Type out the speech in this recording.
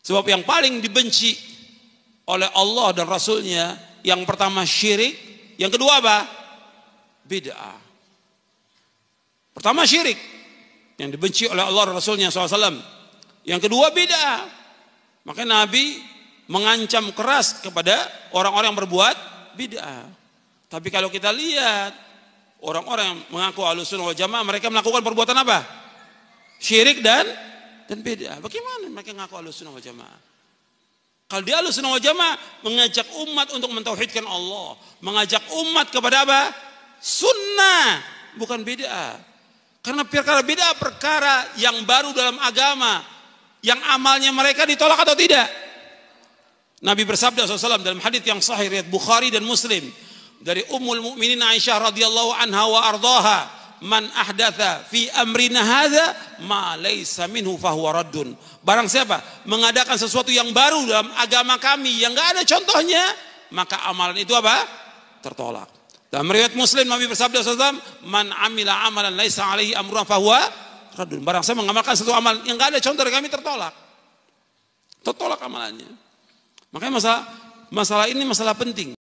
Sebab yang paling dibenci oleh Allah dan Rasulnya, yang pertama syirik, yang kedua apa? Bid'ah. Pertama syirik, yang dibenci oleh Allah dan Rasulnya SAW. Yang kedua bid'ah. Maka Nabi mengancam keras kepada orang-orang yang berbuat bid'ah. Tapi kalau kita lihat orang-orang yang mengaku Ahlussunnah wal Jamaah, mereka melakukan perbuatan apa? Syirik dan bid'ah. Bagaimana mereka mengaku Ahlussunnah wal Jamaah? Kalau dia Ahlussunnah wal Jamaah mengajak umat untuk mentauhidkan Allah, mengajak umat kepada apa? Sunnah, bukan bid'ah. Karena perkara bid'ah perkara yang baru dalam agama, yang amalnya mereka ditolak atau tidak. Nabi bersabda SAW dalam hadits yang sahih riwayat Bukhari dan Muslim dari Ummul Mukminin Aisyah radhiyallahu anha wa ardhaha, man ahdatha fi amrina hadza ma laysa minhu fahuwa raddun. Barang siapa mengadakan sesuatu yang baru dalam agama kami yang enggak ada contohnya, maka amalan itu apa? Tertolak. Dalam riwayat Muslim Nabi bersabda SAW, man amila amalan laisa alaihi amruna fahuwa raddun. Barang siapa mengamalkan satu amal yang enggak ada contoh dari kami, tertolak. Tertolak amalannya. Makanya masalah ini masalah penting.